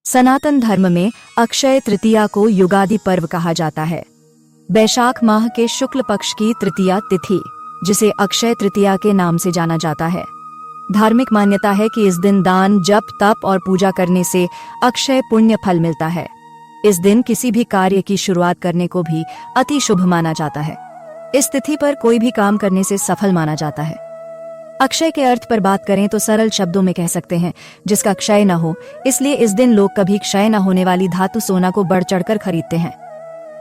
सनातन धर्म में अक्षय तृतीया को युगादि पर्व कहा जाता है। वैशाख माह के शुक्ल पक्ष की तृतीया तिथि, जिसे अक्षय तृतीया के नाम से जाना जाता है। धार्मिक मान्यता है कि इस दिन दान, जप, तप और पूजा करने से अक्षय पुण्य फल मिलता है। इस दिन किसी भी कार्य की शुरुआत करने को भी अति शुभ माना जाता है। इस तिथि पर कोई भी काम करने से सफल माना जाता है। अक्षय के अर्थ पर बात करें तो सरल शब्दों में कह सकते हैं जिसका क्षय न हो, इसलिए इस दिन लोग कभी क्षय न होने वाली धातु सोना को बढ़ चढ़कर खरीदते हैं।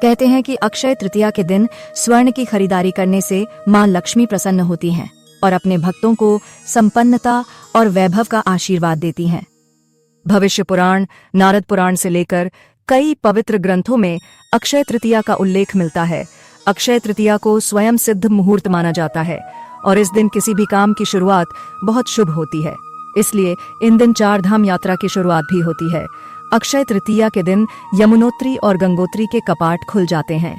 कहते हैं कि अक्षय तृतीया के दिन स्वर्ण की खरीदारी करने से मां लक्ष्मी प्रसन्न होती हैं और अपने भक्तों को संपन्नता और वैभव का आशीर्वाद देती हैं। भविष्य पुराण, नारद पुराण से लेकर कई पवित्र ग्रंथों में अक्षय तृतीया का उल्लेख मिलता है। अक्षय तृतीया को स्वयं सिद्ध मुहूर्त माना जाता है और इस दिन किसी भी काम की शुरुआत बहुत शुभ होती है। इसलिए इन दिन 4 धाम यात्रा की शुरुआत भी होती है। अक्षय तृतीया के दिन यमुनोत्री और गंगोत्री के कपाट खुल जाते हैं।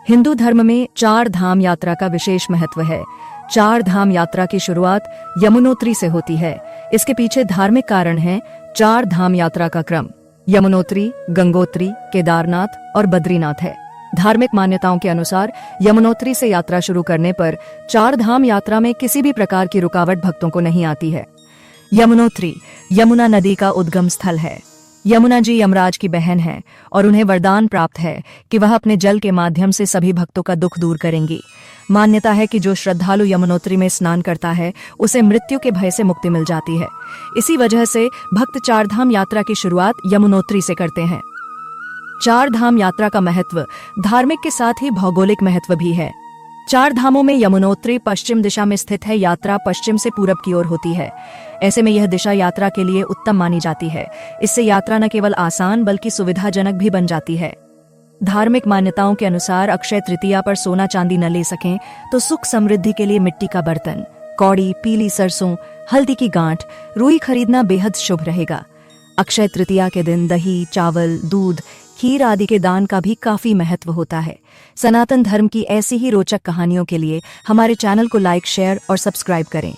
हिंदू धर्म में 4 धाम यात्रा का विशेष महत्व है। 4 धाम यात्रा की शुरुआत यमुनोत्री से होती है। इसके पीछे धार्मिक कारण है। 4 धाम यात्रा का क्रम यमुनोत्री, गंगोत्री, केदारनाथ और बद्रीनाथ है। धार्मिक मान्यताओं के अनुसार यमुनोत्री से यात्रा शुरू करने पर 4 धाम यात्रा में किसी भी प्रकार की रुकावट भक्तों को नहीं आती है। यमुनोत्री यमुना नदी का उद्गम स्थल है। यमुना जी यमराज की बहन है और उन्हें वरदान प्राप्त है कि वह अपने जल के माध्यम से सभी भक्तों का दुख दूर करेंगी। मान्यता है कि जो श्रद्धालु यमुनोत्री में स्नान करता है उसे मृत्यु के भय से मुक्ति मिल जाती है। इसी वजह से भक्त 4 धाम यात्रा की शुरुआत यमुनोत्री से करते हैं। 4 धाम यात्रा का महत्व धार्मिक के साथ ही भौगोलिक महत्व भी है। 4 धामों में यमुनोत्री पश्चिम दिशा में स्थित है। यात्रा पश्चिम से पूरब की ओर होती है। ऐसे में यह दिशा यात्रा के लिए उत्तम मानी जाती है। इससे यात्रा न केवल आसान बल्कि सुविधाजनक भी बन जाती है। धार्मिक मान्यताओं के अनुसार अक्षय तृतीया पर सोना चांदी न ले सकें तो सुख समृद्धि के लिए मिट्टी का बर्तन, कौड़ी, पीली सरसों, हल्दी की गांठ, रुई खरीदना बेहद शुभ रहेगा। अक्षय तृतीया के दिन दही, चावल, दूध, खीर आदि के दान का भी काफी महत्व होता है। सनातन धर्म की ऐसी ही रोचक कहानियों के लिए हमारे चैनल को लाइक, शेयर और सब्सक्राइब करें।